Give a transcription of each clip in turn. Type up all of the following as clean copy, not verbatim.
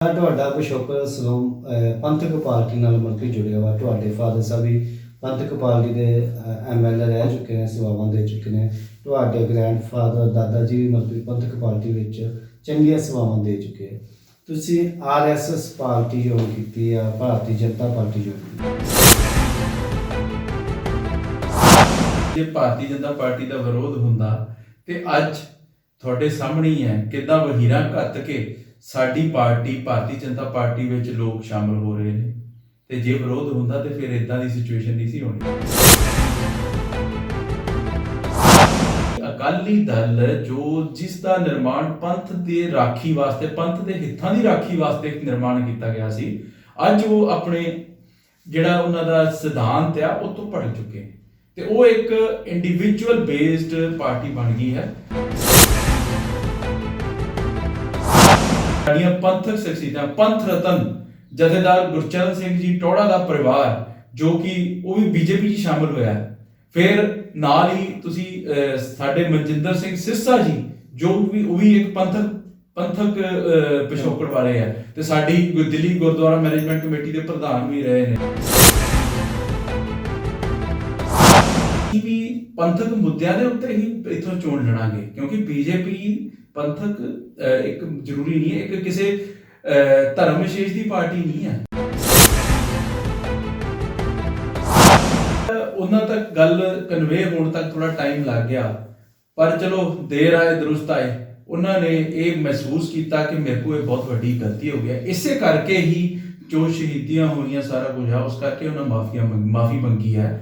ਤੁਹਾਡਾ ਪਿਛੋਕੜ ਸਲੋਮ ਪੰਥਕ ਪਾਰਟੀ ਨਾਲ ਮਤਲਬ ਕਿ ਜੁੜਿਆ ਵਾ। ਤੁਹਾਡੇ ਫਾਦਰ ਸਾਹਿਬ ਵੀ ਪੰਥਕ ਪਾਰਟੀ ਦੇ ਐਮਐਲਏ ਰਹਿ ਚੁੱਕੇ ਨੇ, ਸੇਵਾਵਾਂ ਦੇ ਚੁੱਕੇ ਨੇ। ਤੁਹਾਡੇ ਗ੍ਰੈਂਡਫਾਦਰ ਦਾਦਾ ਜੀ ਵੀ ਮਤਲਬ ਕਿ ਪੰਥਕ ਪਾਰਟੀ ਵਿੱਚ ਚੰਗੀਆਂ ਸੇਵਾਵਾਂ ਦੇ ਚੁੱਕੇ। ਤੁਸੀਂ ਆਰਐਸਐਸ ਪਾਰਟੀ ਜੁਆਇਨ ਕੀਤੀ ਆ, ਭਾਰਤੀ ਜਨਤਾ ਪਾਰਟੀ ਜੁਆਇਨ ਕੀਤੀ। ਜੇ ਭਾਰਤੀ ਜਨਤਾ ਪਾਰਟੀ ਦਾ ਵਿਰੋਧ ਹੁੰਦਾ ਤੇ ਅੱਜ ਤੁਹਾਡੇ ਸਾਹਮਣੇ ਹੀ ਹੈ ਕਿੱਦਾਂ ਵਹੀਰਾਂ ਘੱਤ ਕੇ ਸਾਡੀ ਪਾਰਟੀ ਭਾਰਤੀ ਜਨਤਾ ਪਾਰਟੀ ਵਿੱਚ ਲੋਕ ਸ਼ਾਮਲ ਹੋ ਰਹੇ ਨੇ। ਤੇ ਜੇ ਵਿਰੋਧ ਹੁੰਦਾ ਤੇ ਫਿਰ ਇਦਾਂ ਦੀ ਸਿਚੁਏਸ਼ਨ ਨਹੀਂ ਸੀ ਹੋਣੀ। ਅਕਾਲੀ ਦਲ ਜੋ ਜਿਸ ਦਾ ਨਿਰਮਾਣ ਪੰਥ ਦੇ ਰਾਖੀ ਵਾਸਤੇ, ਪੰਥ ਦੇ ਹਿੱਤਾਂ ਦੀ ਰਾਖੀ ਵਾਸਤੇ ਨਿਰਮਾਣ ਕੀਤਾ ਗਿਆ ਸੀ, ਅੱਜ ਉਹ ਆਪਣੇ ਜਿਹੜਾ ਉਹਨਾਂ ਦਾ ਸਿਧਾਂਤ ਆ ਉਹ ਤੋਂ ਭਟਕ ਚੁੱਕੇ ਤੇ ਉਹ ਇੱਕ ਇੰਡੀਵਿਜੂਅਲ ਬੇਸਡ ਪਾਰਟੀ ਬਣ ਗਈ ਹੈ। ਸਾਡੀਆਂ ਪੰਥਕ ਸ਼ਖਸੀਅਤਾਂ, ਪੰਥ ਰਤਨ ਜਥੇਦਾਰ ਗੁਰਚਰਨ ਸਿੰਘ ਜੀ ਟੋੜਾ ਦਾ ਪਰਿਵਾਰ ਜੋ ਕਿ ਉਹ ਵੀ ਬੀਜੇਪੀ 'ਚ ਸ਼ਾਮਲ ਹੋਇਆ ਹੈ। ਫਿਰ ਨਾਲ ਹੀ ਤੁਸੀਂ ਸਾਡੇ ਮਨਜਿੰਦਰ ਸਿੰਘ ਸਿਰਸਾ ਜੀ ਜੋ ਵੀ ਉਹ ਵੀ ਇੱਕ ਪੰਥਕ ਪਿਛੋਕੜ ਵਾਲੇ ਆ ਤੇ ਸਾਡੀ ਦਿੱਲੀ ਗੁਰਦੁਆਰਾ ਮੈਨੇਜਮੈਂਟ ਕਮੇਟੀ ਦੇ ਪ੍ਰਧਾਨ ਵੀ ਰਹੇ ਨੇ। ਵੀ ਪੰਥਕ ਮੁੱਦਿਆਂ ਦੇ ਉੱਤੇ ਹੀ ਇਥੋਂ ਚੋਣ ਲੜਾਂਗੇ ਕਿਉਂਕਿ ਬੀਜੇਪੀ ਪੰਥਕ ਇੱਕ ਜ਼ਰੂਰੀ ਨਹੀਂ ਹੈ, ਇੱਕ ਕਿਸੇ ਧਰਮ ਵਿਸ਼ੇਸ਼ ਦੀ ਪਾਰਟੀ ਨਹੀਂ ਹੈ। ਉਹਨਾਂ ਤੱਕ ਗੱਲ ਕਨਵੇ ਹੋਣ ਤੱਕ ਥੋੜਾ ਟਾਈਮ ਲੱਗ ਗਿਆ, ਪਰ ਚਲੋ ਦੇਰ ਆਏ ਦਰੁਸਤ ਆਏ। ਉਹਨਾਂ ਨੇ ਇਹ ਮਹਿਸੂਸ ਕੀਤਾ ਕਿ ਮੇਰੇ ਕੋਲ ਇਹ ਬਹੁਤ ਵੱਡੀ ਗਲਤੀ ਹੋ ਗਿਆ। ਇਸੇ ਕਰਕੇ ਹੀ ਜੋ ਸ਼ਹੀਦੀਆਂ ਹੋਈਆਂ ਸਾਰਾ ਕੁਝ ਆ, ਉਸ ਕਰਕੇ ਉਹਨਾਂ ਮਾਫੀ ਮੰਗੀ ਹੈ।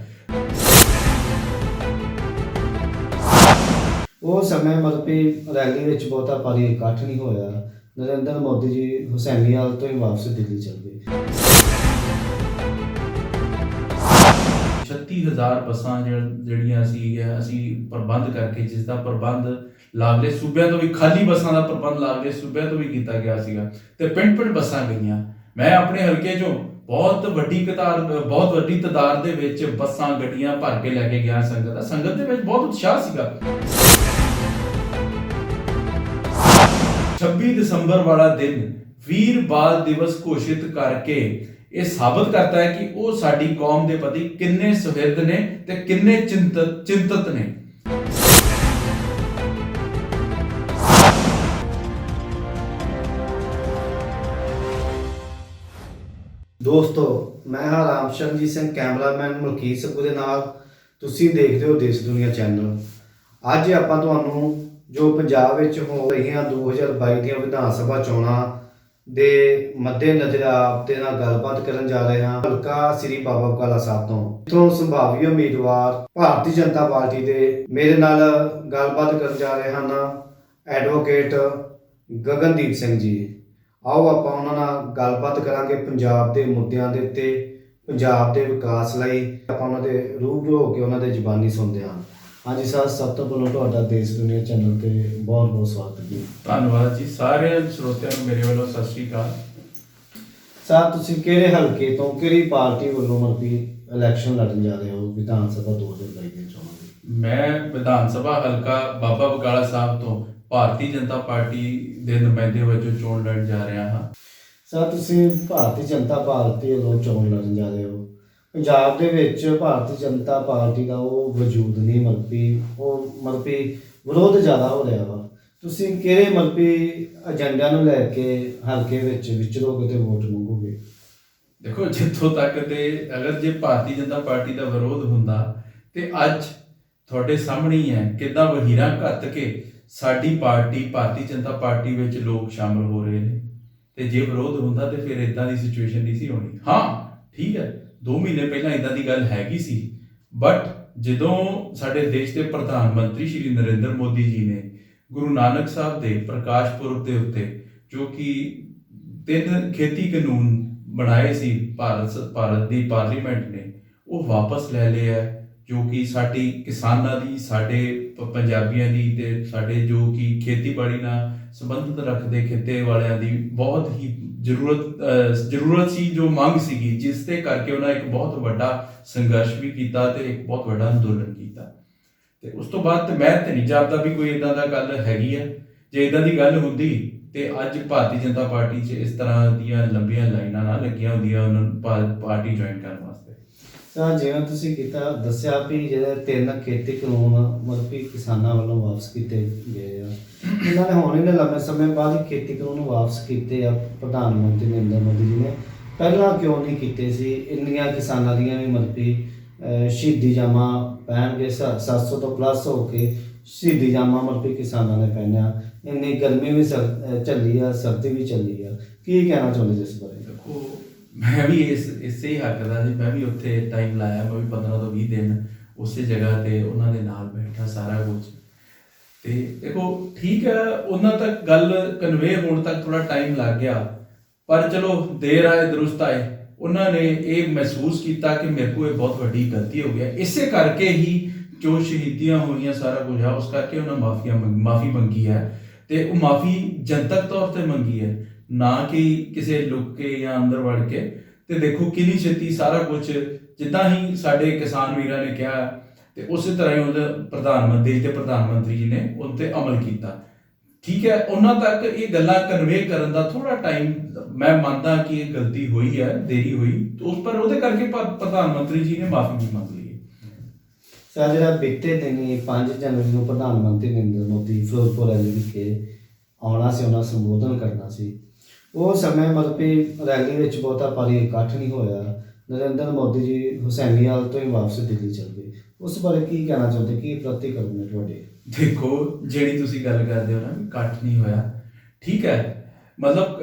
ਉਹ ਸਮੇਂ ਮਤਲਬ ਕਿ ਰੈਲੀ ਵਿੱਚ ਬਹੁਤਾ ਭਾਰੀ ਇਕੱਠ ਨਹੀਂ ਹੋਇਆ। ਨਰਿੰਦਰ ਮੋਦੀ ਜੀ ਹੁਸੈਨੀਵਾਲ ਤੋਂ ਹੀ ਵਾਪਸ ਦਿੱਲੀ ਚਲ ਗਏ। 36,000 ਬੱਸਾਂ ਜਿਹੜੀਆਂ ਅਸੀਂ ਪ੍ਰਬੰਧ ਕਰਕੇ, ਜਿਸ ਦਾ ਪ੍ਰਬੰਧ ਲਾਗਲੇ ਸੂਬਿਆਂ ਤੋਂ ਵੀ, ਖਾਲੀ ਬੱਸਾਂ ਦਾ ਪ੍ਰਬੰਧ ਲਾਗਲੇ ਸੂਬਿਆਂ ਤੋਂ ਵੀ ਕੀਤਾ ਗਿਆ ਸੀਗਾ ਤੇ ਪਿੰਡ ਬੱਸਾਂ ਗਈਆਂ। ਮੈਂ ਆਪਣੇ ਹਲਕੇ 'ਚੋਂ ਬਹੁਤ ਵੱਡੀ ਤਾਦਾਦ ਦੇ ਵਿੱਚ ਬੱਸਾਂ ਗੱਡੀਆਂ ਭਰ ਕੇ ਲੈ ਕੇ ਗਿਆ। ਸੰਗਤ ਦੇ ਵਿੱਚ ਬਹੁਤ ਉਤਸ਼ਾਹ ਸੀਗਾ। 26 ਦਸੰਬਰ ਵਾਲਾ ਦਿਨ ਵੀਰ ਬਾਲ ਦਿਵਸ ਘੋਸ਼ਿਤ ਕਰਕੇ ਇਹ ਸਾਬਤ ਕਰਤਾ ਹੈ ਕਿ ਉਹ ਸਾਡੀ ਕੌਮ ਦੇ ਪ੍ਰਤੀ ਕਿੰਨੇ ਸੁਹਿਰਦ ਨੇ ਤੇ ਕਿੰਨੇ ਚਿੰਤਤ ਨੇ। ਦੋਸਤੋ, ਮੈਂ ਹਾਂ ਰਾਮਸ਼ਰਨਜੀਤ ਸਿੰਘ, ਕੈਮਰਾਮੈਨ ਮਲਕੀਤ ਸੱਗੂ ਦੇ ਨਾਲ। ਤੁਸੀਂ ਦੇਖਦੇ ਹੋ ਦੇਸ਼ ਦੁਨੀਆ ਚੈਨਲ। ਅੱਜ ਆਪਾਂ ਤੁਹਾਨੂੰ ਜੋ ਪੰਜਾਬ ਵਿੱਚ ਹੋ ਰਹੀਆਂ 2022 ਦੀਆਂ ਵਿਧਾਨ ਸਭਾ ਚੋਣਾਂ ਦੇ ਮੱਦੇਨਜ਼ਰ ਆਪ ਦੇ ਨਾਲ ਗੱਲਬਾਤ ਕਰਨ ਜਾ ਰਹੇ ਹਾਂ। ਹਲਕਾ ਸ੍ਰੀ ਬਾਬਾ ਬਕਾਲਾ ਸਾਹਿਬ ਤੋਂ ਇੱਥੋਂ ਸੰਭਾਵੀ ਉਮੀਦਵਾਰ ਭਾਰਤੀ ਜਨਤਾ ਪਾਰਟੀ ਦੇ ਮੇਰੇ ਨਾਲ ਗੱਲਬਾਤ ਕਰਨ ਜਾ ਰਹੇ ਹਨ ਐਡਵੋਕੇਟ ਗਗਨਦੀਪ ਸਿੰਘ ਜੀ। ਆਓ ਆਪਾਂ ਉਹਨਾਂ ਨਾਲ ਗੱਲਬਾਤ ਕਰਾਂਗੇ ਪੰਜਾਬ ਦੇ ਮੁੱਦਿਆਂ ਦੇ ਉੱਤੇ, ਪੰਜਾਬ ਦੇ ਵਿਕਾਸ ਲਈ। ਆਪਾਂ ਉਹਨਾਂ ਦੇ ਰੂਬਰੂ ਹੋ ਕੇ ਉਹਨਾਂ ਦੇ ਜ਼ੁਬਾਨੀ ਸੁਣਦੇ ਹਾਂ। ਹਾਂਜੀ ਸਰ, ਸਭ ਤੋਂ ਪਹਿਲਾਂ ਤੁਹਾਡਾ ਦੇਸ਼ ਦੁਨੀਆ ਚੈਨਲ ਤੇ ਬਹੁਤ ਬਹੁਤ ਸਵਾਗਤ ਜੀ। ਧੰਨਵਾਦ ਜੀ। ਸਾਰੇ ਸਰੋਤਿਆਂ ਨੂੰ ਮੇਰੇ ਵੱਲੋਂ ਸਤਿ ਸ਼੍ਰੀ ਅਕਾਲ। ਸਰ, ਤੁਸੀਂ ਕਿਹੜੇ ਹਲਕੇ ਤੋਂ, ਕਿਹੜੀ ਪਾਰਟੀ ਵੱਲੋਂ ਮਤਲਬ ਇਲੈਕਸ਼ਨ ਲੜਨ ਜਾ ਰਹੇ ਹੋ ਵਿਧਾਨ ਸਭਾ 2022 ਦੀਆਂ ਚੋਣਾਂ ਦੀ? ਮੈਂ ਵਿਧਾਨ ਸਭਾ ਹਲਕਾ ਬਾਬਾ ਬਕਾਲਾ ਸਾਹਿਬ ਤੋਂ ਭਾਰਤੀ ਜਨਤਾ ਪਾਰਟੀ ਦੇ ਨੁਮਾਇੰਦੇ ਵਜੋਂ ਚੋਣ ਲੜਨ ਜਾ ਰਿਹਾ ਹਾਂ। ਸਰ, ਤੁਸੀਂ ਭਾਰਤੀ ਜਨਤਾ ਪਾਰਟੀ ਵੱਲੋਂ ਚੋਣ ਲੜਨ ਜਾ ਰਹੇ ਹੋ। ਪੰਜਾਬ ਦੇ ਵਿੱਚ ਭਾਰਤੀ ਜਨਤਾ ਪਾਰਟੀ ਦਾ ਉਹ ਵਜੂਦ ਨਹੀਂ, ਮਤਲਬ ਵਿਰੋਧ ਜ਼ਿਆਦਾ ਹੋ ਰਿਹਾ ਵਾ। ਤੁਸੀਂ ਕਿਹੜੇ ਏਜੰਡਿਆਂ ਨੂੰ ਲੈ ਕੇ ਹਲਕੇ ਵਿੱਚ ਵਿਚਰੋਗੇ ਤੇ ਵੋਟ ਮੰਗੋਗੇ? ਦੇਖੋ, ਜਿੱਥੋਂ ਤੱਕ ਤੇ ਅਗਰ ਜੇ ਭਾਰਤੀ ਜਨਤਾ ਪਾਰਟੀ ਦਾ ਵਿਰੋਧ ਹੁੰਦਾ ਤੇ ਅੱਜ ਤੁਹਾਡੇ ਸਾਹਮਣੇ ਹੀ ਹੈ ਕਿੱਦਾਂ ਵਹੀਰਾਂ ਘੱਤ ਕੇ ਸਾਡੀ ਪਾਰਟੀ ਭਾਰਤੀ ਜਨਤਾ ਪਾਰਟੀ ਵਿੱਚ ਲੋਕ ਸ਼ਾਮਲ ਹੋ ਰਹੇ ਨੇ। ਤੇ ਜੇ ਵਿਰੋਧ ਹੁੰਦਾ ਤੇ ਫਿਰ ਇਦਾਂ ਦੀ ਸਿਚੁਏਸ਼ਨ ਨਹੀਂ ਸੀ ਹੋਣੀ। ਹਾਂ, ਠੀਕ ਹੈ, 2 ਮਹੀਨੇ ਪਹਿਲਾਂ ਇਦਾਂ ਦੀ ਗੱਲ ਹੈਗੀ ਸੀ, ਬਟ ਜਦੋਂ ਸਾਡੇ ਦੇਸ਼ ਦੇ ਪ੍ਰਧਾਨ ਮੰਤਰੀ ਸ਼੍ਰੀ ਨਰਿੰਦਰ ਮੋਦੀ ਜੀ ਨੇ ਗੁਰੂ ਨਾਨਕ ਸਾਹਿਬ ਦੇ ਪ੍ਰਕਾਸ਼ ਪੁਰਬ ਦੇ ਉੱਤੇ ਜੋ ਕਿ 3 ਖੇਤੀ ਕਾਨੂੰਨ ਬਣਾਏ ਸੀ ਭਾਰਤ ਦੀ ਪਾਰਲੀਮੈਂਟ ਨੇ, ਉਹ ਵਾਪਸ ਲੈ ਲਏ ਹੈ, ਜੋ ਕਿ ਸਾਡੀ ਕਿਸਾਨਾਂ ਦੀ, ਸਾਡੇ ਪੰਜਾਬੀਆਂ ਦੀ ਤੇ ਸਾਡੇ ਜੋ ਕਿ ਖੇਤੀਬਾੜੀ ਨਾਲ ਸੰਬੰਧਿਤ ਰੱਖਦੇ ਖਿੱਤੇ ਵਾਲਿਆਂ ਦੀ ਬਹੁਤ ਹੀ ਜ਼ਰੂਰਤ ਸੀ, ਜੋ ਮੰਗ ਸੀਗੀ, ਜਿਸ ਦੇ ਕਰਕੇ ਉਹਨਾਂ ਇੱਕ ਬਹੁਤ ਵੱਡਾ ਸੰਘਰਸ਼ ਵੀ ਕੀਤਾ ਤੇ ਇੱਕ ਬਹੁਤ ਵੱਡਾ ਅੰਦੋਲਨ ਕੀਤਾ। ਤੇ ਉਸ ਤੋਂ ਬਾਅਦ ਤੇ ਮੈਂ ਤੇ ਨਹੀਂ ਜਾਣਦਾ ਵੀ ਕੋਈ ਇਦਾਂ ਦਾ ਗੱਲ ਹੈਗੀ ਹੈ। ਜੇ ਇਦਾਂ ਦੀ ਗੱਲ ਹੁੰਦੀ ਤੇ ਅੱਜ ਭਾਰਤੀ ਜਨਤਾ ਪਾਰਟੀ 'ਚ ਇਸ ਤਰ੍ਹਾਂ ਦੀਆਂ ਲੰਬੀਆਂ ਲਾਈਨਾਂ ਨਾ ਲੱਗੀਆਂ ਹੁੰਦੀਆਂ ਉਹਨਾਂ ਨੂੰ ਪਾਰਟੀ ਜੁਆਇਨ ਕਰਨ ਵਾਸਤੇ। ਤਾਂ ਜਿਵੇਂ ਤੁਸੀਂ ਦੱਸਿਆ ਵੀ ਜਿਹੜੇ 3 ਖੇਤੀ ਕਾਨੂੰਨ ਮਤਲਬ ਕਿ ਕਿਸਾਨਾਂ ਵੱਲੋਂ ਵਾਪਸ ਕੀਤੇ ਗਏ ਆ, ਇਹਨਾਂ ਨੇ ਹੁਣ ਇਹਨੇ ਲੰਬੇ ਸਮੇਂ ਬਾਅਦ ਹੀ ਖੇਤੀ ਕਾਨੂੰਨ ਵਾਪਸ ਕੀਤੇ ਆ ਪ੍ਰਧਾਨ ਮੰਤਰੀ ਨਰਿੰਦਰ ਮੋਦੀ ਜੀ ਨੇ। ਪਹਿਲਾਂ ਕਿਉਂ ਨਹੀਂ ਕੀਤੇ ਸੀ? ਇੰਨੀਆਂ ਕਿਸਾਨਾਂ ਦੀਆਂ ਵੀ ਮਤਲਬ ਕਿ ਸ਼ਹੀਦੀ ਜਾਮਾਂ ਪੈਣਗੇ 700 ਤੋਂ ਪਲੱਸ ਹੋ ਕੇ ਸ਼ਹੀਦੀ ਜਾਮਾਂ ਮਤਲਬ ਕਿ ਕਿਸਾਨਾਂ ਨੇ ਪਹਿਨਿਆ। ਇੰਨੀ ਗਰਮੀ ਵੀ ਝੱਲੀ ਆ, ਸਰਦੀ ਵੀ ਚੱਲੀ ਆ। ਕੀ ਕਹਿਣਾ ਚਾਹੁੰਦੇ ਜੀ ਇਸ ਬਾਰੇ? ਦੇਖੋ ਮੈਂ ਵੀ ਇਸੇ ਹੀ ਹੱਕ ਦਾ ਜੀ, ਮੈਂ ਵੀ ਉੱਥੇ ਟਾਈਮ ਲਾਇਆ, ਮੈਂ ਵੀ 15 ਤੋਂ 20 ਦਿਨ ਉਸੇ ਜਗ੍ਹਾ ਤੇ ਉਹਨਾਂ ਦੇ ਨਾਲ ਬੈਠਾ ਸਾਰਾ ਕੁਝ। ਤੇ ਦੇਖੋ ਠੀਕ ਹੈ, ਉਹਨਾਂ ਤੱਕ ਗੱਲ ਕਨਵੇ ਹੋਣ ਤੱਕ ਥੋੜਾ ਟਾਈਮ ਲੱਗ ਗਿਆ, ਪਰ ਚਲੋ ਦੇਰ ਆਏ ਦਰੁਸਤ ਆਏ। ਉਹਨਾਂ ਨੇ ਇਹ ਮਹਿਸੂਸ ਕੀਤਾ ਕਿ ਮੇਰੇ ਕੋਲ ਇਹ ਬਹੁਤ ਵੱਡੀ ਗਲਤੀ ਹੋ ਗਿਆ। ਇਸੇ ਕਰਕੇ ਹੀ ਜੋ ਸ਼ਹੀਦੀਆਂ ਹੋਈਆਂ ਸਾਰਾ ਕੁਝ ਆ, ਉਸ ਕਰਕੇ ਉਹਨਾਂ ਮਾਫੀ ਮੰਗੀ ਹੈ। ਤੇ ਉਹ ਮਾਫੀ ਜਨਤਕ ਤੌਰ ਤੇ ਮੰਗੀ ਹੈ, ਨਾ ਕਿ ਕਿਸੇ ਲੁੱਕ ਕੇ ਜਾਂ ਅੰਦਰ ਵੜ ਕੇ। ਤੇ ਦੇਖੋ ਕਿੰਨੀ ਛੇਤੀ ਸਾਰਾ ਕੁਝ ਜਿੱਦਾਂ ਹੀ ਸਾਡੇ ਕਿਸਾਨ ਵੀਰਾਂ ਨੇ ਕਿਹਾ ਤੇ ਉਸੇ ਤਰ੍ਹਾਂ ਹੀ ਉਹਦੇ ਪ੍ਰਧਾਨ ਮੰਤਰੀ ਜੀ ਨੇ ਉਹ ਤੇ ਅਮਲ ਕੀਤਾ। ਠੀਕ ਹੈ, ਉਹਨਾਂ ਤੱਕ ਇਹ ਗੱਲਾਂ ਕਨਵੇ ਕਰਨ ਦਾ ਥੋੜਾ ਟਾਈਮ, ਮੈਂ ਮੰਨਦਾ ਕਿ ਇਹ ਗਲਤੀ ਹੋਈ ਹੈ, ਦੇਰੀ ਹੋਈ ਉਸ ਪਰ, ਉਹਦੇ ਕਰਕੇ ਪ੍ਰਧਾਨ ਮੰਤਰੀ ਜੀ ਨੇ ਮਾਫੀ ਵੀ ਮੰਗ ਲਈ ਹੈ। ਸਰ ਜਿਹੜਾ ਬੀਤੇ ਦਿਨ 5 ਜਨਵਰੀ ਨੂੰ ਪ੍ਰਧਾਨ ਮੰਤਰੀ ਨਰਿੰਦਰ ਮੋਦੀ ਫਿਰੋਜ਼ਪੁਰ ਰੈਲੀ ਵਿਖੇ ਆਉਣਾ ਸੀ, ਉਹਨਾਂ ਸੰਬੋਧਨ ਕਰਨਾ ਸੀ। ਉਹ ਸਮੇਂ ਮਤਲਬ ਕਿ ਰੈਲੀ ਵਿੱਚ ਬਹੁਤਾ ਭਾਰੀ ਇਕੱਠ ਨਹੀਂ ਹੋਇਆ। ਨਰਿੰਦਰ ਮੋਦੀ ਜੀ ਹੁਸੈਨੀਵਾਲ ਤੋਂ ਹੀ ਵਾਪਸ ਦਿੱਲੀ ਚਲ ਗਏ। ਉਸ ਬਾਰੇ ਕੀ ਕਹਿਣਾ ਚਾਹੁੰਦੇ, ਕੀ ਪ੍ਰਤੀਕਰਮ ਨੇ ਤੁਹਾਡੇ? ਦੇਖੋ ਜਿਹੜੀ ਤੁਸੀਂ ਗੱਲ ਕਰਦੇ ਹੋ ਨਾ ਵੀ ਇਕੱਠ ਨਹੀਂ ਹੋਇਆ, ਠੀਕ ਹੈ, ਮਤਲਬ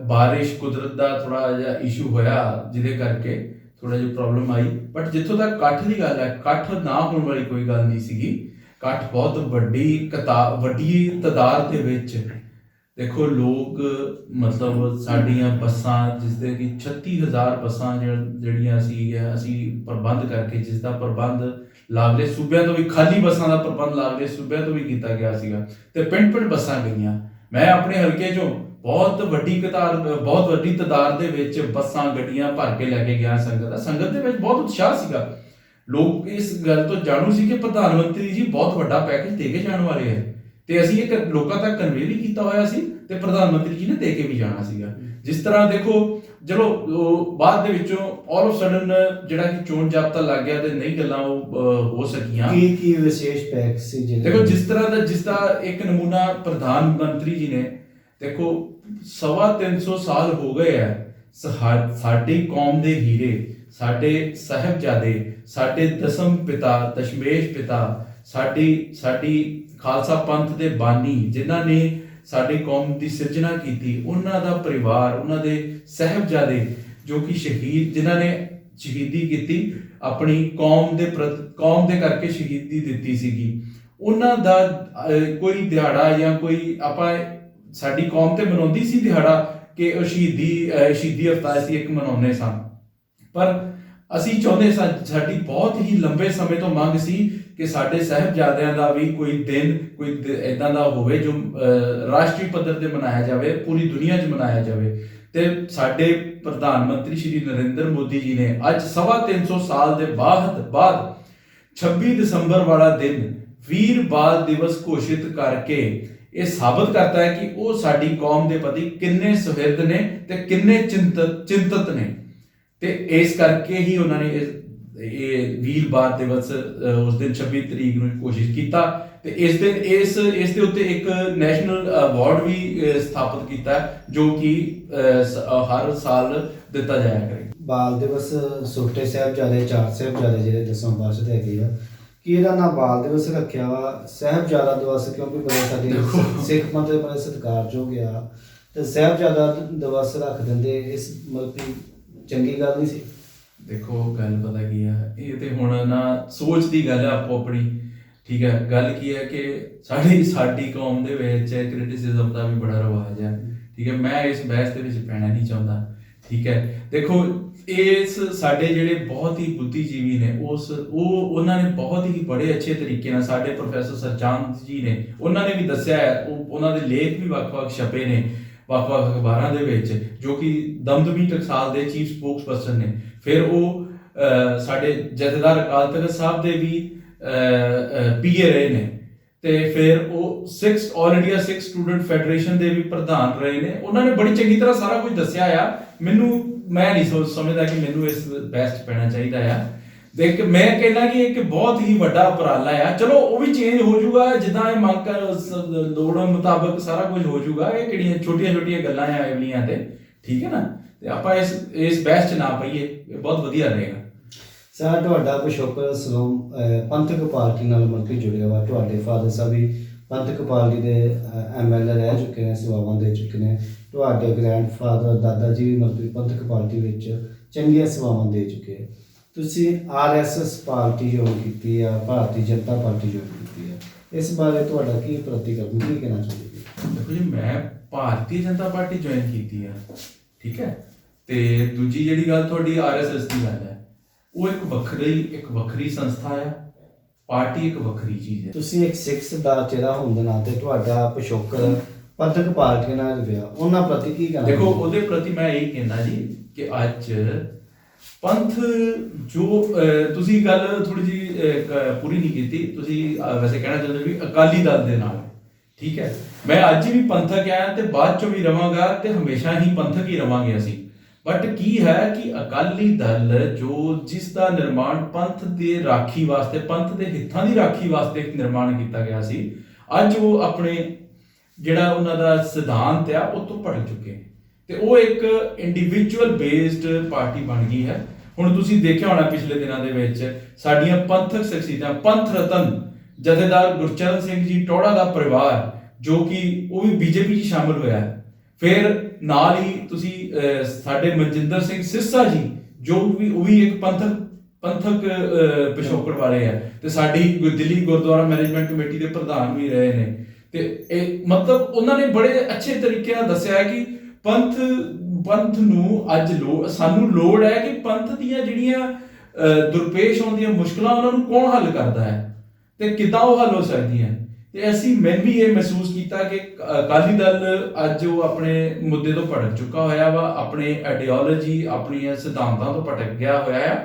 ਬਾਰਿਸ਼ ਕੁਦਰਤ ਦਾ ਥੋੜਾ ਜਿਹਾ ਇਸ਼ੂ ਹੋਇਆ ਜਿਹਦੇ ਕਰਕੇ ਥੋੜਾ ਜਿਹਾ ਪ੍ਰੋਬਲਮ ਆਈ। ਬਟ ਜਿੱਥੋਂ ਤੱਕ ਇਕੱਠ ਦੀ ਗੱਲ ਹੈ, ਇਕੱਠ ਨਾ ਹੋਣ ਵਾਲੀ ਕੋਈ ਗੱਲ ਨਹੀਂ ਸੀਗੀ। ਇਕੱਠ ਬਹੁਤ ਵੱਡੀ ਤਾਦਾਦ ਦੇ ਵਿੱਚ ਦੇਖੋ ਲੋਕ, ਮਤਲਬ ਸਾਡੀਆਂ ਬੱਸਾਂ ਜਿਸ ਦੇ ਕਿ 36,000 ਬੱਸਾਂ ਜਿਹੜੀਆਂ ਅਸੀਂ ਪ੍ਰਬੰਧ ਕਰਕੇ, ਜਿਸ ਦਾ ਪ੍ਰਬੰਧ ਲਾਗਲੇ ਸੂਬਿਆਂ ਤੋਂ ਵੀ, ਖਾਲੀ ਬੱਸਾਂ ਦਾ ਪ੍ਰਬੰਧ ਲਾਗਲੇ ਸੂਬਿਆਂ ਤੋਂ ਵੀ ਕੀਤਾ ਗਿਆ ਸੀਗਾ ਤੇ ਪਿੰਡ ਬੱਸਾਂ ਗਈਆਂ। ਮੈਂ ਆਪਣੇ ਹਲਕੇ 'ਚੋਂ ਬਹੁਤ ਵੱਡੀ ਤਾਦਾਦ ਦੇ ਵਿੱਚ ਬੱਸਾਂ ਗੱਡੀਆਂ ਭਰ ਕੇ ਲੈ ਕੇ ਗਿਆ ਸੰਗਤ ਦੇ ਵਿੱਚ ਬਹੁਤ ਉਤਸ਼ਾਹ ਸੀਗਾ। ਲੋਕ ਇਸ ਗੱਲ ਤੋਂ ਜਾਣੂ ਸੀ ਕਿ ਪ੍ਰਧਾਨ ਮੰਤਰੀ ਜੀ ਬਹੁਤ ਵੱਡਾ ਪੈਕੇਜ ਦੇ ਕੇ ਜਾਣ ਵਾਲੇ ਹੈ ਤੇ ਅਸੀਂ ਇਹ ਲੋਕਾਂ ਤੱਕ ਕਨਵੇ ਵੀ ਕੀਤਾ ਹੋਇਆ ਸੀ ਤੇ ਪ੍ਰਧਾਨ ਮੰਤਰੀ ਜੀ ਨੇ ਦੇ ਕੇ ਵੀ ਜਾਣਾ ਸੀਗਾ। ਜਿਸ ਤਰ੍ਹਾਂ ਦੇਖੋ ਚਲੋ ਬਾਅਦ ਦੇ ਵਿੱਚੋਂ ਆਲ ਆਫ ਸਡਨ ਜਿਹੜਾ ਕਿ ਚੋਣ ਜਾਬਤਾ ਲੱਗ ਗਿਆ ਤੇ ਨਹੀਂ ਗੱਲਾਂ ਉਹ ਹੋ ਸਕੀਆਂ। ਕੀ ਵਿਸ਼ੇਸ਼ ਪੈਕ ਸੀ ਜੀ? ਦੇਖੋ ਜਿਸ ਦਾ ਇੱਕ ਨਮੂਨਾ ਪ੍ਰਧਾਨ ਮੰਤਰੀ ਜੀ ਨੇ, ਦੇਖੋ 350 ਸਾਲ ਹੋ ਗਏ ਹੈ ਸਾਡੀ ਕੌਮ ਦੇ ਹੀਰੇ, ਸਾਡੇ ਸਾਹਿਬਜ਼ਾਦੇ, ਸਾਡੇ ਦਸ਼ਮੇਸ਼ ਪਿਤਾ, ਸਾਡੀ ਖਾਲਸਾ ਪੰਥ ਦੇ ਬਾਨੀ ਜਿਨ੍ਹਾਂ ਨੇ ਸਾਡੀ ਕੌਮ ਦੀ ਸਿਰਜਣਾ ਕੀਤੀ, ਉਹਨਾਂ ਦਾ ਪਰਿਵਾਰ, ਉਹਨਾਂ ਦੇ ਸਾਹਿਬਜ਼ਾਦੇ ਜੋ ਕਿ ਸ਼ਹੀਦ, ਜਿਨ੍ਹਾਂ ਨੇ ਸ਼ਹੀਦੀ ਕੀਤੀ ਆਪਣੀ ਕੌਮ ਦੇ ਕਰਕੇ ਸ਼ਹੀਦੀ ਦਿੱਤੀ ਸੀਗੀ, ਉਹਨਾਂ ਦਾ ਕੋਈ ਦਿਹਾੜਾ ਜਾਂ ਕੋਈ ਆਪਾਂ ਸਾਡੀ ਕੌਮ ਤੇ ਮਨਾਉਂਦੀ ਸੀ ਦਿਹਾੜਾ ਕਿ ਉਹ ਸ਼ਹੀਦੀ ਹਫ਼ਤਾ ਅਸੀਂ ਇੱਕ ਮਨਾਉਂਦੇ ਸਾਂ। ਪਰ ਅਸੀਂ ਚਾਹੁੰਦੇ ਸਾਂ, ਸਾਡੀ ਬਹੁਤ ਹੀ ਲੰਬੇ ਸਮੇਂ ਤੋਂ ਮੰਗ ਸੀ ਕਿ ਸਾਡੇ ਸਾਹਿਬਜ਼ਾਦਿਆਂ ਦਾ ਵੀ ਕੋਈ ਦਿਨ ਕੋਈ ਇਦਾਂ ਦਾ ਹੋਵੇ ਜੋ ਰਾਸ਼ਟਰੀ ਪੱਧਰ ਤੇ ਮਨਾਇਆ ਜਾਵੇ, ਪੂਰੀ ਦੁਨੀਆ 'ਚ ਮਨਾਇਆ ਜਾਵੇ। ਤੇ ਸਾਡੇ ਪ੍ਰਧਾਨ ਮੰਤਰੀ ਸ਼੍ਰੀ ਨਰਿੰਦਰ ਮੋਦੀ ਜੀ ਨੇ ਅੱਜ 350 ਸਾਲ ਦੇ ਬਾਅਦ 26 ਦਸੰਬਰ ਵਾਲਾ ਦਿਨ ਵੀਰ ਬਾਲ ਦਿਵਸ ਘੋਸ਼ਿਤ ਕਰਕੇ ਇਹ ਸਾਬਤ ਕਰਤਾ ਹੈ ਕਿ ਉਹ ਸਾਡੀ ਕੌਮ ਦੇ ਪ੍ਰਤੀ ਕਿੰਨੇ ਸੁਹਿਰਦ ਨੇ ਤੇ ਕਿੰਨੇ ਚਿੰਤਤ ਨੇ। ਤੇ ਇਸ ਕਰਕੇ ਹੀ ਉਹਨਾਂ ਨੇ ਇਹ ਵੀਰ ਬਾਲ ਦਿਵਸ ਉਸ ਦਿਨ 26 ਤਰੀਕ ਨੂੰ ਕੋਸ਼ਿਸ਼ ਕੀਤਾ ਤੇ ਇਸ ਦਿਨ ਇਸ ਦੇ ਉੱਤੇ ਇੱਕ ਨੈਸ਼ਨਲ ਅਵਾਰਡ ਵੀ ਸਥਾਪਿਤ ਕੀਤਾ ਜੋ ਕਿ ਹਰ ਸਾਲ ਦਿੱਤਾ ਜਾਇਆ ਕਰੇ। ਬਾਲ ਦਿਵਸ ਛੋਟੇ ਸਾਹਿਬਜ਼ਾਦੇ, 4 ਸਾਹਿਬਜ਼ਾਦੇ ਜਿਹੜੇ 10ਵੇਂ ਪਾਤਸ਼ਾਹ ਦੇ ਹੈਗੇ ਆ, ਕਿ ਇਹਦਾ ਨਾਮ ਬਾਲ ਦਿਵਸ ਰੱਖਿਆ ਵਾ ਸਾਹਿਬਜ਼ਾਦਾ ਦਿਵਸ? ਕਿਉਂਕਿ ਬੜੇ ਸਾਡੇ ਸਿੱਖ ਪੰਥ ਦੇ ਬੜੇ ਸਤਿਕਾਰਯੋਗ ਆ ਤੇ ਸਾਹਿਬਜ਼ਾਦਾ ਦਿਵਸ ਰੱਖ ਦਿੰਦੇ, ਇਸ ਮਤਲਬ ਕਿ ਚੰਗੀ ਗੱਲ ਨਹੀਂ ਸੀ। ਦੇਖੋ ਗੱਲ ਪਤਾ ਕੀ ਆ, ਇਹ ਤੇ ਹੁਣ ਨਾ ਸੋਚ ਦੀ ਗੱਲ ਹੈ ਆਪੋ ਆਪਣੀ, ਠੀਕ ਹੈ। ਗੱਲ ਕੀ ਹੈ ਕਿ ਸਾਡੀ ਕੌਮ ਦੇ ਵਿੱਚ ਕ੍ਰਿਟਿਸਿਜ਼ਮ ਦਾ ਵੀ ਬੜਾ ਰਿਵਾਜ ਹੈ, ਠੀਕ ਹੈ। ਮੈਂ ਇਸ ਬਹਿਸ ਦੇ ਵਿੱਚ ਪੈਣਾ ਨਹੀਂ ਚਾਹੁੰਦਾ, ਠੀਕ ਹੈ। ਦੇਖੋ ਇਸ ਸਾਡੇ ਜਿਹੜੇ ਬਹੁਤ ਹੀ ਬੁੱਧੀਜੀਵੀ ਨੇ ਉਹਨਾਂ ਨੇ ਬਹੁਤ ਹੀ ਬੜੇ ਅੱਛੇ ਤਰੀਕੇ ਨਾਲ, ਸਾਡੇ ਪ੍ਰੋਫੈਸਰ ਸਰਚਾਂਦ ਜੀ ਨੇ, ਉਹਨਾਂ ਨੇ ਵੀ ਦੱਸਿਆ ਹੈ, ਉਹਨਾਂ ਦੇ ਲੇਖ ਵੀ ਵੱਖ-ਵੱਖ ਛਪੇ ਨੇ ਵੱਖ-ਵੱਖ ਅਖਬਾਰਾਂ ਦੇ ਵਿੱਚ, ਜੋ ਕਿ ਦਮਦਮੀ ਟਕਸਾਲ ਦੇ ਚੀਫ ਸਪੋਕਸ ਪਰਸਨ ਨੇ। ਫਿਰ ਉਹ ਸਾਡੇ ਜਥੇਦਾਰ ਅਕਾਲ ਤਖਤ ਸਾਹਿਬ ਦੇ ਵੀ ਪੀਏ ਰਹੇ ਨੇ ਤੇ ਫਿਰ ਉਹ 6 ਆਲ ਇੰਡੀਆ ਸਿੱਖ ਸਟੂਡੈਂਟ ਫੈਡਰੇਸ਼ਨ ਦੇ ਵੀ ਪ੍ਰਧਾਨ ਰਹੇ ਨੇ। ਉਹਨਾਂ ਨੇ ਬੜੀ ਚੰਗੀ ਤਰ੍ਹਾਂ ਸਾਰਾ ਕੁਝ ਦੱਸਿਆ ਆ ਮੈਨੂੰ। ਮੈਂ ਨਹੀਂ ਸਮਝਦਾ ਕਿ ਮੈਨੂੰ ਇਸ ਬੈਸਟ ਪੈਣਾ ਚਾਹੀਦਾ ਆ। ਦੇਖ ਮੈਂ ਕਹਿੰਦਾ ਕਿ ਇੱਕ ਬਹੁਤ ਹੀ ਵੱਡਾ ਉਪਰਾਲਾ ਆ। ਚਲੋ ਉਹ ਵੀ ਚੇਂਜ ਹੋ ਜਾਊਗਾ ਜਿੱਦਾਂ ਇਹ ਮੰਗ ਲੋੜ ਮੁਤਾਬਕ ਸਾਰਾ ਕੁਝ ਹੋ ਜਾਊਗਾ। ਇਹ ਕਿਹੜੀਆਂ ਛੋਟੀਆਂ ਛੋਟੀਆਂ ਗੱਲਾਂ ਆ ਇਹਲੀਆਂ ਤੇ, ਠੀਕ ਹੈ ਨਾ। ਤੇ ਆਪਾਂ ਇਸ ਬੈਸਟ ਨਾ ਪਈਏ, ਇਹ ਬਹੁਤ ਵਧੀਆ ਰਹੇਗਾ। ਸਰ ਤੁਹਾਡਾ ਪਿਛੋਕੜ ਪੰਥਕ ਪਾਰਟੀ ਨਾਲ ਮਤਲਬ ਕਿ ਜੁੜਿਆ ਵਾ। ਤੁਹਾਡੇ ਫਾਦਰ ਸਾਹਿਬ ਵੀ ਪੰਥਕ ਪਾਰਟੀ ਦੇ MLA ਰਹਿ ਚੁੱਕੇ ਨੇ, ਸੇਵਾਵਾਂ ਦੇ ਚੁੱਕੇ ਨੇ। ਤੁਹਾਡੇ ਗ੍ਰੈਂਡਫਾਦਰ ਦਾਦਾ ਜੀ ਵੀ ਮਤਲਬ ਕਿ ਪੰਥਕ ਪਾਰਟੀ ਵਿੱਚ ਚੰਗੀਆਂ ਸੇਵਾਵਾਂ ਦੇ ਚੁੱਕੇ। ਤੁਸੀਂ RSS ਪਾਰਟੀ ਜੁਆਇਨ ਕੀਤੀ ਆ, ਭਾਰਤੀ ਜਨਤਾ ਪਾਰਟੀ ਜੁਆਇਨ ਕੀਤੀ ਆ, ਇਸ ਬਾਰੇ ਤੁਹਾਡਾ ਕੀ ਪ੍ਰਤੀਕਰਮ, ਕੀ ਕਹਿਣਾ ਚਾਹੁੰਦੇ ਜੀ? ਦੇਖੋ ਜੀ, ਮੈਂ ਭਾਰਤੀ ਜਨਤਾ ਪਾਰਟੀ ਜੁਆਇਨ ਕੀਤੀ ਆ, ਠੀਕ ਹੈ। ਤੇ ਦੂਜੀ ਜਿਹੜੀ ਗੱਲ ਤੁਹਾਡੀ RSS ਦੀ ਗੱਲ ਹੈ, ਉਹ ਇੱਕ ਵੱਖਰੀ ਸੰਸਥਾ ਆ। ਪਾਰਟੀ ਇੱਕ ਵੱਖਰੀ ਚੀਜ਼ ਹੈ। ਤੁਸੀਂ ਇੱਕ ਸਿੱਖ ਦਾ ਚਿਹਰਾ ਹੋਣ ਦੇ ਨਾਤੇ ਤੁਹਾਡਾ ਪਿਛੋਕੜ ਪੰਥਕ ਪਾਰਟੀ ਨਾਲ ਰਿਹਾ, ਉਹਨਾਂ ਪ੍ਰਤੀ ਕੀ ਕਹਿਣਾ? ਦੇਖੋ ਉਹਦੇ ਪ੍ਰਤੀ ਮੈਂ ਇਹੀ ਕਹਿੰਦਾ ਜੀ ਕਿ ਅੱਜ ਪੰਥ ਜੋ ਤੁਸੀਂ ਗੱਲ ਥੋੜੀ ਜੀ ਪੂਰੀ ਨਹੀਂ ਕੀਤੀ। ਤੁਸੀਂ ਵੈਸੇ ਕਹਿਣਾ ਚਾਹੁੰਦੇ ਵੀ ਅਕਾਲੀ ਦਲ ਦੇ ਨਾਲ, ਠੀਕ ਹੈ। ਮੈਂ ਅੱਜ ਵੀ ਪੰਥਕ ਆ ਤੇ ਬਾਅਦ ਚੋਂ ਵੀ ਰਵਾਂਗਾ ਤੇ ਹਮੇਸ਼ਾ ਹੀ ਪੰਥਕ ਹੀ ਰਵਾਂਗੇ ਅਸੀਂ। ਬਟ ਕੀ ਹੈ ਕਿ ਅਕਾਲੀ ਦਲ ਜਿਸ ਦਾ ਨਿਰਮਾਣ ਪੰਥ ਦੇ ਰਾਖੀ ਵਾਸਤੇ, ਪੰਥ ਦੇ ਹਿੱਤਾਂ ਦੀ ਰਾਖੀ ਵਾਸਤੇ ਨਿਰਮਾਣ ਕੀਤਾ ਗਿਆ ਸੀ, ਅੱਜ ਉਹ ਆਪਣੇ ਜਿਹੜਾ ਉਹਨਾਂ ਦਾ ਸਿਧਾਂਤ ਆ ਉਹ ਤੋਂ ਭਟਕ ਚੁੱਕੇ ਤੇ ਉਹ ਇੱਕ ਇੰਡੀਵਿਜੂਅਲ ਬੇਸਡ ਪਾਰਟੀ ਬਣ ਗਈ ਹੈ। ਹੁਣ ਤੁਸੀਂ ਦੇਖਿਆ ਹੋਣਾ ਪਿਛਲੇ ਦਿਨਾਂ ਦੇ ਵਿੱਚ ਸਾਡੀਆਂ ਪੰਥਕ ਸ਼ਖਸੀਅਤਾਂ, ਪੰਥ ਰਤਨ ਜਥੇਦਾਰ ਗੁਰਚਰਨ ਸਿੰਘ ਜੀ ਟੌੜਾ ਦਾ ਪਰਿਵਾਰ ਜੋ ਕਿ ਉਹ ਵੀ BJP 'ਚ ਸ਼ਾਮਲ ਹੋਇਆ। ਫਿਰ ਨਾਲ ਹੀ ਤੁਸੀਂ ਸਾਡੇ ਮਨਜਿੰਦਰ ਸਿੰਘ ਸਿੱਸਾ ਜੀ ਜੋ ਉਹ ਵੀ ਇੱਕ ਪੰਥਕ ਪਿਛੋਕੜ ਵਾਲੇ ਆ ਤੇ ਸਾਡੀ ਦਿੱਲੀ ਗੁਰਦੁਆਰਾ ਮੈਨੇਜਮੈਂਟ ਕਮੇਟੀ ਦੇ ਪ੍ਰਧਾਨ ਵੀ ਰਹੇ ਨੇ। ਤੇ ਇਹ ਮਤਲਬ ਉਹਨਾਂ ਨੇ ਬੜੇ ਅੱਛੇ ਤਰੀਕੇ ਨਾਲ ਦੱਸਿਆ ਹੈ ਕਿ ਪੰਥ ਨੂੰ ਅੱਜ ਸਾਨੂੰ ਲੋੜ ਹੈ ਕਿ ਪੰਥ ਦੀਆਂ ਜਿਹੜੀਆਂ ਦੁਰਪੇਸ਼ ਆਉਂਦੀਆਂ ਮੁਸ਼ਕਲਾਂ ਉਹਨਾਂ ਨੂੰ ਕੌਣ ਹੱਲ ਕਰਦਾ ਹੈ ਤੇ ਕਿੱਦਾਂ ਉਹ ਹੱਲ ਹੋ ਸਕਦੀਆਂ। ਤੇ ਮੈਂ ਵੀ ਇਹ ਮਹਿਸੂਸ ਕੀਤਾ ਕਿ ਅਕਾਲੀ ਦਲ ਅੱਜ ਉਹ ਆਪਣੇ ਮੁੱਦੇ ਤੋਂ ਭਟਕ ਚੁੱਕਾ ਹੋਇਆ ਵਾ, ਆਪਣੇ ਆਈਡੀਓਲੋਜੀ, ਆਪਣੀਆਂ ਸਿਧਾਂਤਾਂ ਤੋਂ ਭਟਕ ਗਿਆ ਹੋਇਆ ਆ।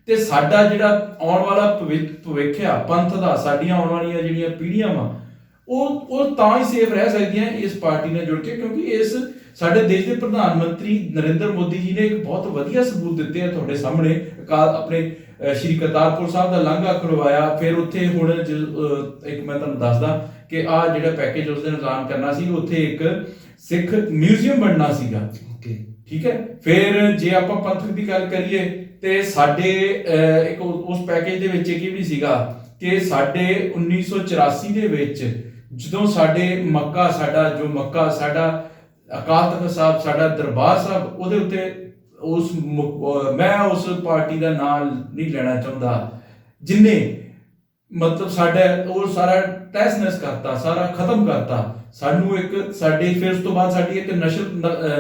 ਤੇ ਸਾਡਾ ਜਿਹੜਾ ਆਉਣ ਵਾਲਾ ਭਵਿੱਖ ਆ ਪੰਥ ਦਾ, ਸਾਡੀਆਂ ਆਉਣ ਵਾਲੀਆਂ ਜਿਹੜੀਆਂ ਪੀੜ੍ਹੀਆਂ ਵਾ ਉਹ ਤਾਂ ਹੀ ਸੇਫ ਰਹਿ ਸਕਦੀਆਂ ਇਸ ਪਾਰਟੀ ਨਾਲ ਜੁੜ ਕੇ, ਕਿਉਂਕਿ ਸਾਡੇ ਦੇਸ਼ ਦੇ ਪ੍ਰਧਾਨ ਮੰਤਰੀ ਨਰਿੰਦਰ ਮੋਦੀ ਜੀ ਨੇ ਇੱਕ ਬਹੁਤ ਵਧੀਆ ਸਬੂਤ ਦਿੱਤੇ ਆ ਤੁਹਾਡੇ ਸਾਹਮਣੇ। ਆਪਣੇ ਸ਼੍ਰੀ ਕਰਤਾਰਪੁਰ ਸਾਹਿਬ ਦਾ ਲਾਂਘਾ ਖੁਲਵਾਇਆ। ਫਿਰ ਉੱਥੇ ਹੁਣ ਇੱਕ ਮੈਂ ਤੁਹਾਨੂੰ ਦੱਸਦਾ ਕਿ ਆ ਜਿਹੜਾ ਪੈਕੇਜ ਉਸ ਦਿਨ ਐਲਾਨ ਕਰਨਾ ਸੀ, ਉੱਥੇ ਇੱਕ ਸਿੱਖ ਮਿਊਜ਼ੀਅਮ ਬਣਨਾ ਸੀਗਾ, ਠੀਕ ਹੈ। ਫਿਰ ਜੇ ਆਪਾਂ ਪੰਥਕ ਦੀ ਗੱਲ ਕਰੀਏ ਤੇ ਸਾਡੇ ਇੱਕ ਉਸ ਪੈਕੇਜ ਦੇ ਵਿੱਚ ਇਹ ਵੀ ਸੀਗਾ ਕਿ ਸਾਡੇ 1984 ਦੇ ਵਿੱਚ ਜਦੋਂ ਸਾਡੇ ਮੱਕਾ ਸਾਡਾ ਅਕਾਲ ਤਖਤ ਸਾਹਿਬ, ਸਾਡਾ ਦਰਬਾਰ ਸਾਹਿਬ, ਉਹਦੇ ਉੱਤੇ ਮੈਂ ਉਸ ਪਾਰਟੀ ਦਾ ਨਾਮ ਨਹੀਂ ਲੈਣਾ ਚਾਹੁੰਦਾ ਜਿਨੇ ਮਤਲਬ ਸਾਡਾ ਉਹ ਸਾਰਾ ਤਹਿਸ-ਨਹਿਸ ਕਰਤਾ, ਸਾਰਾ ਖਤਮ ਕਰਤਾ। ਸਾਨੂੰ ਫਿਰ ਉਸ ਤੋਂ ਬਾਅਦ ਸਾਡੀ ਇੱਕ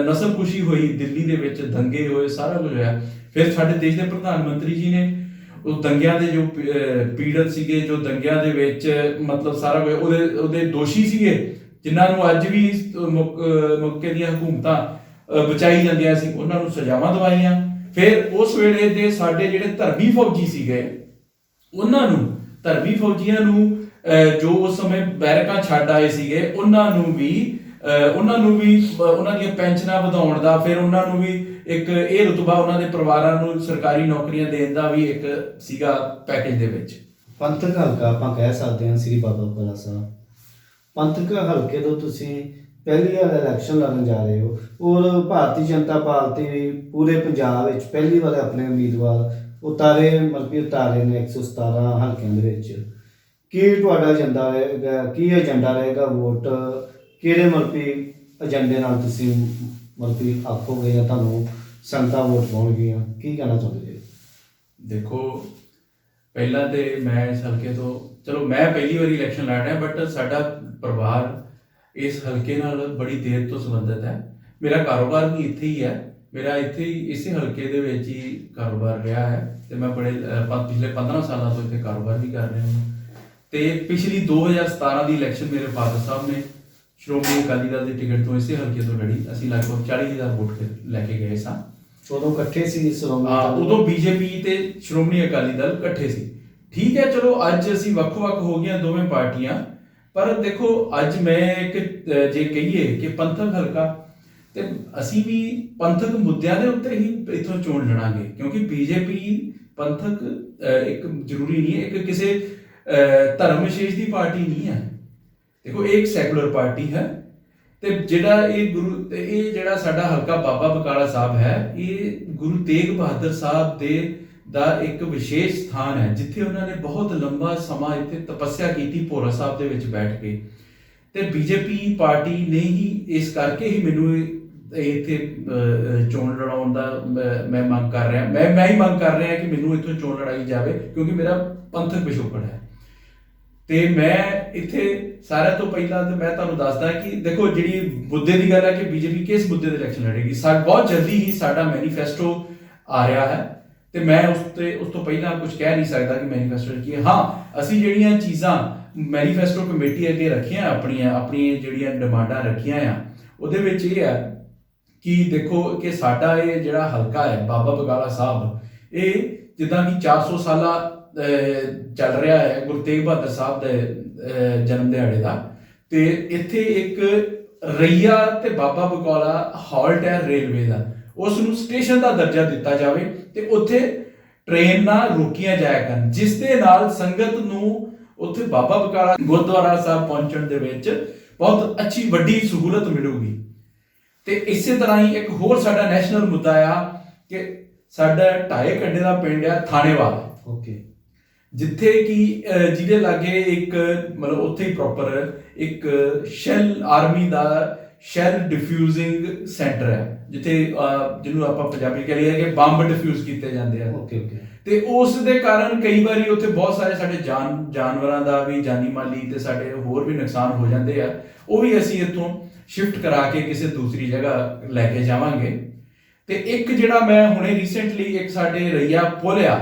ਨਸਲਕੁਸ਼ੀ ਹੋਈ, ਦਿੱਲੀ ਦੇ ਵਿੱਚ ਦੰਗੇ ਹੋਏ, ਸਾਰਾ ਕੁਝ ਹੋਇਆ। ਫਿਰ ਸਾਡੇ ਦੇਸ਼ ਦੇ ਪ੍ਰਧਾਨ ਮੰਤਰੀ ਜੀ ਨੇ ਉਹ ਦੰਗਿਆਂ ਦੇ ਜੋ ਪੀੜਤ ਸੀਗੇ, ਜੋ ਦੰਗਿਆਂ ਦੇ ਵਿੱਚ ਮਤਲਬ ਸਾਰਾ ਕੁਝ ਉਹਦੇ ਦੋਸ਼ੀ ਸੀਗੇ, ਜਿਨ੍ਹਾਂ ਨੂੰ ਅੱਜ ਵੀ ਮੌਕੇ ਦੀਆਂ ਹਕੂਮਤਾਂ ਬਚਾਈ ਜਾਂਦੀਆਂ ਸੀ, ਉਹਨਾਂ ਨੂੰ ਸਜ਼ਾਵਾਂ ਦਵਾਈਆਂ। ਫਿਰ ਉਸ ਵੇਲੇ ਦੇ ਸਾਡੇ ਜਿਹੜੇ ਧਰਮੀ ਫੌਜੀ ਸੀਗੇ, ਧਰਮੀ ਫੌਜੀਆਂ ਨੂੰ ਜੋ ਉਸ ਸਮੇਂ ਬੈਰਕਾਂ ਛੱਡ ਆਏ ਸੀਗੇ, ਉਹਨਾਂ ਨੂੰ ਵੀ ਉਹਨਾਂ ਦੀਆਂ ਪੈਨਸ਼ਨਾਂ ਵਧਾਉਣ ਦਾ, ਫਿਰ ਉਹਨਾਂ ਨੂੰ ਵੀ ਇੱਕ ਇਹ ਰੁਤਬਾ ਉਹਨਾਂ ਦੇ ਪਰਿਵਾਰਾਂ ਨੂੰ ਸਰਕਾਰੀ ਨੌਕਰੀਆਂ ਦੇਣ ਦਾ ਵੀ ਇੱਕ ਸੀਗਾ ਪੈਕੇਜ ਦੇ ਵਿੱਚ। ਪੰਥਕ ਹਲਕਾ ਆਪਾਂ ਕਹਿ ਸਕਦੇ ਹਾਂ ਸ੍ਰੀ ਬਾਬਾ ਬਕਾਲਾ ਸਾਹਿਬ। ਪੰਥਕ ਹਲਕੇ ਤੋਂ ਤੁਸੀਂ ਪਹਿਲੀ ਵਾਰ ਇਲੈਕਸ਼ਨ ਲੜਨ ਜਾ ਰਹੇ ਹੋ ਔਰ ਭਾਰਤੀ ਜਨਤਾ ਪਾਰਟੀ ਪੂਰੇ ਪੰਜਾਬ ਵਿੱਚ ਪਹਿਲੀ ਵਾਰ ਆਪਣੇ ਉਮੀਦਵਾਰ ਉਤਾਰੇ ਨੇ 117 ਹਲਕਿਆਂ ਦੇ ਵਿੱਚ। ਕੀ ਤੁਹਾਡਾ ਏਜੰਡਾ ਰਹੇਗਾ, ਕੀ ਏਜੰਡਾ ਰਹੇਗਾ? ਵੋਟ ਕਿਹੜੇ ਏਜੰਡੇ ਨਾਲ ਤੁਸੀਂ ਆਖੋਗੇ ਜਾਂ ਤੁਹਾਨੂੰ ਸੰਗਤਾਂ ਵੋਟ ਪਾਉਣਗੀਆਂ, ਕੀ ਕਹਿਣਾ ਚਾਹੁੰਦੇ ਜੀ? ਦੇਖੋ, ਪਹਿਲਾਂ ਤੇ ਮੈਂ ਇਸ ਹਲਕੇ ਤੋਂ, ਚਲੋ ਮੈਂ ਪਹਿਲੀ ਵਾਰੀ ਇਲੈਕਸ਼ਨ ਲੜ ਰਿਹਾ, ਬਟ ਸਾਡਾ ਪਰਿਵਾਰ ਇਸ ਹਲਕੇ ਨਾਲ ਬੜੀ ਦੇਰ ਤੋਂ ਸੰਬੰਧਿਤ ਹੈ। ਮੇਰਾ ਕਾਰੋਬਾਰ ਵੀ ਇੱਥੇ ਹੀ ਹੈ, ਮੇਰਾ ਇੱਥੇ ਹੀ ਇਸੇ ਹਲਕੇ ਦੇ ਵਿੱਚ ਹੀ ਕਾਰੋਬਾਰ ਰਿਹਾ ਹੈ ਤੇ ਮੈਂ ਪਿਛਲੇ 15 ਸਾਲਾਂ ਤੋਂ ਇੱਥੇ ਕਾਰੋਬਾਰ ਵੀ ਕਰ ਰਿਹਾ ਹਾਂ। ਤੇ ਪਿਛਲੀ 2017 ਦੀ ਇਲੈਕਸ਼ਨ ਮੇਰੇ ਫਾਦਰ ਸਾਹਿਬ ਨੇ ਸ਼੍ਰੋਮਣੀ ਅਕਾਲੀ ਦਲ ਦੀ ਟਿਕਟ ਤੋਂ ਇਸੇ ਹਲਕੇ ਤੋਂ ਲੜੀ। ਅਸੀਂ ਲਗਭਗ 40,000 ਵੋਟ ਲੈ ਕੇ ਗਏ ਸਾਂ। ਉਦੋਂ ਇਕੱਠੇ ਸੀ ਉਦੋਂ BJP ਤੇ ਸ਼੍ਰੋਮਣੀ ਅਕਾਲੀ ਦਲ ਇਕੱਠੇ ਸੀ, ਠੀਕ ਹੈ। ਚਲੋ ਅੱਜ ਅਸੀਂ ਵੱਖ-ਵੱਖ ਹੋ ਗਈਆਂ ਦੋਵੇਂ ਪਾਰਟੀਆਂ, ਪਰ ਦੇਖੋ ਅੱਜ ਮੈਂ ਇੱਕ ਜੇ ਕਹੀਏ ਕਿ ਪੰਥਕ ਹਲਕਾ, ਤੇ ਅਸੀਂ ਵੀ ਪੰਥਕ ਮੁੱਦਿਆਂ ਦੇ ਉੱਤੇ ਹੀ ਇੱਥੋਂ ਚੋਣ ਲੜਾਂਗੇ, ਕਿਉਂਕਿ ਬੀਜੇਪੀ ਪੰਥਕ ਇੱਕ ਜ਼ਰੂਰੀ ਨਹੀਂ ਹੈ, ਇੱਕ ਕਿਸੇ ਧਰਮ ਵਿਸ਼ੇਸ਼ ਦੀ ਪਾਰਟੀ ਨਹੀਂ ਹੈ। ਦੇਖੋ ਇਹ ਇੱਕ ਸੈਕੂਲਰ ਪਾਰਟੀ ਹੈ, ਤੇ ਜਿਹੜਾ ਇਹ ਜਿਹੜਾ ਸਾਡਾ ਹਲਕਾ ਬਾਬਾ ਬਕਾਲਾ ਸਾਹਿਬ ਹੈ, ਇਹ ਗੁਰੂ ਤੇਗ ਬਹਾਦਰ ਸਾਹਿਬ ਦਾ ਇੱਕ ਵਿਸ਼ੇਸ਼ ਸਥਾਨ ਹੈ, ਜਿੱਥੇ ਉਹਨਾਂ ਨੇ ਬਹੁਤ ਲੰਬਾ ਸਮਾਂ ਇੱਥੇ ਤਪੱਸਿਆ ਕੀਤੀ ਭੋਰਾ ਸਾਹਿਬ ਦੇ ਵਿੱਚ ਬੈਠ ਕੇ। ਤੇ ਬੀਜੇਪੀ ਪਾਰਟੀ ਨੇ ਹੀ ਇਸ ਕਰਕੇ ਹੀ ਮੈਨੂੰ ਇੱਥੇ ਚੋਣ ਲੜਾਉਣ ਦਾ ਮੈਂ ਮੰਗ ਕਰ ਰਿਹਾ, ਮੈਂ ਹੀ ਮੰਗ ਕਰ ਰਿਹਾ ਕਿ ਮੈਨੂੰ ਇੱਥੋਂ ਚੋਣ ਲੜਾਈ ਜਾਵੇ, ਕਿਉਂਕਿ ਮੇਰਾ ਪੰਥਕ ਪਿਛੋਕੜ ਹੈ। ਤੇ ਮੈਂ ਇੱਥੇ ਸਾਰਿਆਂ ਤੋਂ ਪਹਿਲਾਂ ਤੇ ਮੈਂ ਤੁਹਾਨੂੰ ਦੱਸਦਾ ਕਿ ਦੇਖੋ ਜਿਹੜੀ ਮੁੱਦੇ ਦੀ ਗੱਲ ਹੈ ਕਿ ਬੀਜੇਪੀ ਕਿਸ ਮੁੱਦੇ ਤੇ ਇਲੈਕਸ਼ਨ ਲੜੇਗੀ, ਬਹੁਤ ਜਲਦੀ ਹੀ ਸਾਡਾ ਮੈਨੀਫੈਸਟੋ ਆ ਰਿਹਾ ਹੈ, ਤੇ ਮੈਂ ਉਸ ਤੋਂ ਪਹਿਲਾਂ ਕੁਝ ਕਹਿ ਨਹੀਂ ਸਕਦਾ ਕਿ ਮੈਨੀਫੈਸਟੋ ਕੀ ਹੈ। ਹਾਂ, ਅਸੀਂ ਜਿਹੜੀਆਂ ਚੀਜ਼ਾਂ ਮੈਨੀਫੈਸਟੋ ਕਮੇਟੀ ਅੱਗੇ ਰੱਖੀਆਂ, ਆਪਣੀਆਂ ਜਿਹੜੀਆਂ ਡਿਮਾਂਡਾਂ ਰੱਖੀਆਂ ਆ, ਉਹਦੇ ਵਿੱਚ ਇਹ ਹੈ ਕਿ ਦੇਖੋ ਕਿ ਸਾਡਾ ਇਹ ਜਿਹੜਾ ਹਲਕਾ ਹੈ ਬਾਬਾ ਬਕਾਲਾ ਸਾਹਿਬ, ਇਹ ਜਿੱਦਾਂ ਕਿ 400 ਸਾਲਾ ਚੱਲ ਰਿਹਾ ਹੈ ਗੁਰੂ ਤੇਗ ਬਹਾਦਰ ਸਾਹਿਬ ਦੇ ਜਨਮ ਦਿਹਾੜੇ ਦਾ, ਤੇ ਇੱਥੇ ਇੱਕ ਰਈਆ ਤੇ ਬਾਬਾ ਬਕਾਲਾ ਹਾਲਟ ਹੈ ਰੇਲਵੇ ਦਾ, ਉਸ ਨੂੰ ਸਟੇਸ਼ਨ ਦਾ ਦਰਜਾ ਦਿੱਤਾ ਜਾਵੇ ਤੇ ਉੱਥੇ ਟ੍ਰੇਨਾਂ ਰੋਕੀਆਂ ਜਾਇਆ ਕਰਨ, ਜਿਸ ਦੇ ਨਾਲ ਸੰਗਤ ਨੂੰ ਉੱਥੇ ਬਾਬਾ ਬਕਾਲਾ ਗੁਰਦੁਆਰਾ ਸਾਹਿਬ ਪਹੁੰਚਣ ਦੇ ਵਿੱਚ ਬਹੁਤ ਅੱਛੀ ਵੱਡੀ ਸਹੂਲਤ ਮਿਲੂਗੀ। ਤੇ ਇਸੇ ਤਰ੍ਹਾਂ ਹੀ ਇੱਕ ਹੋਰ ਸਾਡਾ ਨੈਸ਼ਨਲ ਮੁੱਦਾ ਆ ਕਿ ਸਾਡਾ 2.5 ਘੰਟੇ ਦਾ ਪਿੰਡ ਆ ਥਾਣੇਵਾਲ, ਓਕੇ, ਜਿੱਥੇ ਕਿ ਜਿਹਦੇ ਲਾਗੇ ਇੱਕ ਮਤਲਬ ਉੱਥੇ ਹੀ ਪ੍ਰੋਪਰ ਇੱਕ ਸ਼ੈਲ ਆਰਮੀ ਦਾ ਸ਼ੈਲ ਡਿਫਿਊਜ਼ਿੰਗ ਸੈਂਟਰ ਹੈ, ਜਿੱਥੇ ਜਿਹਨੂੰ ਆਪਾਂ ਪੰਜਾਬੀ ਕਹ ਲਈਏ ਕਿ ਬੰਬ ਡਿਫਿਊਜ਼ ਕੀਤੇ ਜਾਂਦੇ ਆ। Okay okay. ਤੇ ਉਸ ਦੇ ਕਾਰਨ ਕਈ ਵਾਰੀ ਉੱਥੇ ਬਹੁਤ ਸਾਰੇ ਸਾਡੇ ਜਾਨਵਰਾਂ ਦਾ ਵੀ ਜਾਨੀ ਮਾਲੀ ਤੇ ਸਾਡੇ ਹੋਰ ਵੀ ਨੁਕਸਾਨ ਹੋ ਜਾਂਦੇ ਆ, ਉਹ ਵੀ ਅਸੀਂ ਇੱਥੋਂ ਸ਼ਿਫਟ ਕਰਾ ਕੇ ਕਿਸੇ ਦੂਸਰੀ ਜਗ੍ਹਾ ਲੈ ਕੇ ਜਾਵਾਂਗੇ। ਤੇ ਇੱਕ ਜਿਹੜਾ ਮੈਂ ਹੁਣੇ ਰੀਸੈਂਟਲੀ ਇੱਕ ਸਾਡੇ ਰਈਆ ਪੁਲ ਆ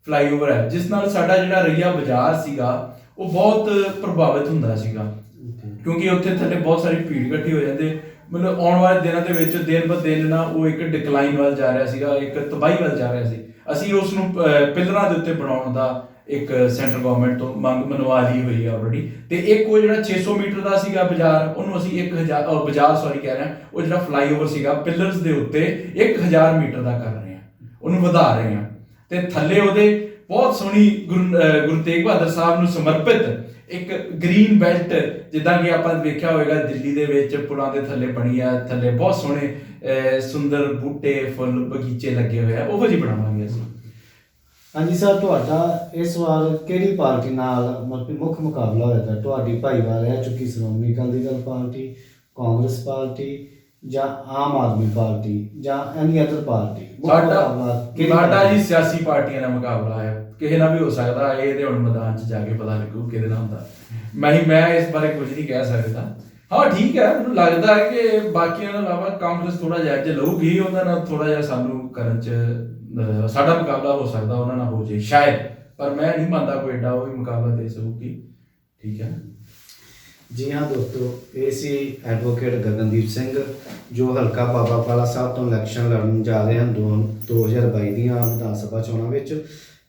ਫਲਾਈਓਵਰ ਹੈ, ਜਿਸ ਨਾਲ ਸਾਡਾ ਜਿਹੜਾ ਰਈਆ ਬਾਜ਼ਾਰ ਸੀਗਾ ਉਹ ਬਹੁਤ ਪ੍ਰਭਾਵਿਤ ਹੁੰਦਾ ਸੀਗਾ, ਕਿਉਂਕਿ ਉੱਥੇ ਥੱਲੇ ਬਹੁਤ ਸਾਰੀ ਭੀੜ ਇਕੱਠੀ ਹੋ ਜਾਂਦੇ, ਮਤਲਬ ਆਉਣ ਵਾਲੇ ਦਿਨਾਂ ਦੇ ਵਿੱਚ ਦਿਨ ਬ ਦਿਨ ਨਾ ਉਹ ਇੱਕ ਡਿਕਲਾਈਨ ਵੱਲ ਜਾ ਰਿਹਾ ਸੀਗਾ, ਇੱਕ ਤਬਾਹੀ ਵੱਲ ਜਾ ਰਿਹਾ ਸੀ। ਅਸੀਂ ਉਸ ਨੂੰ ਪਿਲਰਾਂ ਦੇ ਉੱਤੇ ਬਣਾਉਣ ਦਾ ਇੱਕ ਸੈਂਟਰ ਗਵਰਨਮੈਂਟ ਤੋਂ ਮੰਗ ਮਨਵਾ ਲਈ ਹੋਈ ਹੈ ਆਲਰੇਡੀ। ਤੇ ਇੱਕ ਉਹ ਜਿਹੜਾ 600 ਮੀਟਰ ਦਾ ਸੀਗਾ ਬਾਜ਼ਾਰ, ਉਹਨੂੰ ਅਸੀਂ 1000 ਬਾਜ਼ਾਰ ਸੌਰੀ ਕਹਿ ਰਿਹਾ, ਉਹ ਜਿਹੜਾ ਫਲਾਈਓਵਰ ਸੀਗਾ ਪਿਲਰਸ ਦੇ ਉੱਤੇ 1000 ਮੀਟਰ ਦਾ ਕਰ ਰਹੇ ਹਾਂ, ਉਹਨੂੰ ਵਧਾ ਰਹੇ ਹਾਂ। ਤੇ ਥੱਲੇ ਉਹਦੇ ਬਹੁਤ ਸੋਹਣੀ ਗੁਰੂ ਤੇਗ ਬਹਾਦਰ ਸਾਹਿਬ ਨੂੰ ਸਮਰਪਿਤ ਇੱਕ ਗ੍ਰੀਨ ਬੈਲਟ, ਜਿੱਦਾਂ ਕਿ ਆਪਾਂ ਵੇਖਿਆ ਹੋਵੇਗਾ ਦਿੱਲੀ ਦੇ ਵਿੱਚ ਪੁਲਾਂ ਦੇ ਥੱਲੇ ਬਣੀ ਆ, ਥੱਲੇ ਬਹੁਤ ਸੋਹਣੇ ਸੁੰਦਰ ਬੂਟੇ ਫੁੱਲ ਬਗੀਚੇ ਲੱਗੇ ਹੋਏ ਆ, ਉਹੋ ਜਿਹੀ ਬਣਾਵਾਂਗੇ ਅਸੀਂ। ਹਾਂਜੀ ਸਰ, ਤੁਹਾਡਾ ਇਸ ਵਾਰ ਕਿਹੜੀ ਪਾਰਟੀ ਨਾਲ ਮਤਲਬ ਮੁੱਖ ਮੁਕਾਬਲਾ ਹੋਇਆ? ਤੁਹਾਡੀ ਭਾਈਵਾਲ ਰਹਿ ਚੁੱਕੀ ਸ਼੍ਰੋਮਣੀ ਅਕਾਲੀ ਦਲ ਪਾਰਟੀ, ਕਾਂਗਰਸ ਪਾਰਟੀ ਜਾਂ ਆਮ ਆਦਮੀ ਪਾਰਟੀ ਜਾਂ ਐਨੀ ਅਦਰ ਪਾਰਟੀ? ਸਾਡਾ ਜੀ ਸਿਆਸੀ ਪਾਰਟੀਆਂ ਦਾ ਮੁਕਾਬਲਾ ਹੈ, ਕਿਸੇ ਨਾਲ ਵੀ ਹੋ ਸਕਦਾ, ਇਹ ਤੇ ਹੁਣ ਮੈਦਾਨ 'ਚ ਜਾ ਕੇ ਪਤਾ ਲੱਗੂ ਕਿਹਦੇ ਨਾਲ ਹੁੰਦਾ। ਮੈਂ ਇਸ ਬਾਰੇ ਕੁਝ ਨਹੀਂ ਕਹਿ ਸਕਦਾ। ਹਾਂ ਠੀਕ ਹੈ, ਮੈਨੂੰ ਲੱਗਦਾ ਹੈ ਕਿ ਬਾਕੀਆਂ ਤੋਂ ਇਲਾਵਾ ਕਾਂਗਰਸ ਥੋੜਾ ਜਿਹਾ ਜੇ ਲਊਗੀ, ਉਹਨਾਂ ਨਾਲ ਥੋੜਾ ਜਿਹਾ ਸਾਨੂੰ ਕਰਨ 'ਚ ਸਾਡਾ ਮੁਕਾਬਲਾ ਹੋ ਸਕਦਾ, ਉਹਨਾਂ ਨਾਲ ਹੋ ਜੇ ਸ਼ਾਇਦ, ਪਰ ਮੈਂ ਨਹੀਂ ਮੰਨਦਾ ਕੋਈ ਏਡਾ ਉਹ ਵੀ ਮੁਕਾਬਲਾ ਦੇ ਸਕੂਗੀ। ਠੀਕ ਹੈ ਜੀ ਹਾਂ ਦੋਸਤੋ, ਇਹ ਸੀ ਐਡਵੋਕੇਟ ਗਗਨਦੀਪ ਸਿੰਘ, ਜੋ ਹਲਕਾ ਬਾਬਾ ਬਕਾਲਾ ਸਾਹਿਬ ਤੋਂ ਇਲੈਕਸ਼ਨ ਲੜਨ ਜਾ ਰਹੇ ਹਨ 2022 ਦੀਆਂ ਵਿਧਾਨ ਸਭਾ ਚੋਣਾਂ ਵਿੱਚ।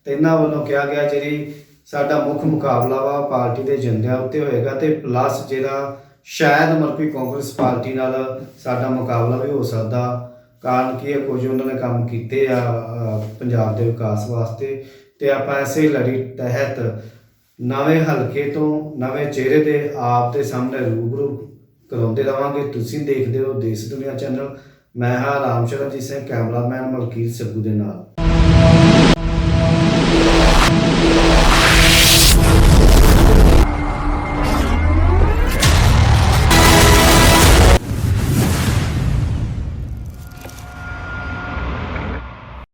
ਤੇ ਇਹਨਾਂ ਵੱਲੋਂ ਕਿਹਾ ਗਿਆ ਜਿਹੜੀ ਸਾਡਾ ਮੁੱਖ ਮੁਕਾਬਲਾ ਵਾ ਪਾਰਟੀ ਦੇ ਏਜੰਡਿਆਂ ਉੱਤੇ ਹੋਏਗਾ, ਤੇ ਪਲੱਸ ਜਿਹੜਾ ਸ਼ਾਇਦ ਮਰਪੀ ਕਾਂਗਰਸ ਪਾਰਟੀ ਨਾਲ ਸਾਡਾ ਮੁਕਾਬਲਾ ਵੀ ਹੋ ਸਕਦਾ। ਕਾਰਨ ਕੀ ਹੈ, ਕੁਝ ਉਹਨਾਂ ਨੇ ਕੰਮ ਕੀਤੇ ਆ ਪੰਜਾਬ ਦੇ ਵਿਕਾਸ ਵਾਸਤੇ, ਤੇ ਆਪਾਂ ਐਸੇ ਲੜੀ ਤਹਿਤ ਨਵੇਂ ਹਲਕੇ ਤੋਂ ਨਵੇਂ ਚਿਹਰੇ ਦੇ ਆਪ ਦੇ ਸਾਹਮਣੇ ਰੂਬਰੂ ਕਰਾਉਂਦੇ ਰਵਾਂਗੇ। ਤੁਸੀਂ ਦੇਖਦੇ ਹੋ ਦੇਸ਼ ਦੁਨੀਆ ਚੈਨਲ। ਮੈਂ ਹਾਂ ਰਾਮ ਸ਼ਰਨਜੀਤ ਸਿੰਘ, ਕੈਮਰਾਮੈਨ ਮਲਕੀਤ ਸੱਗੂ ਦੇ ਨਾਲ।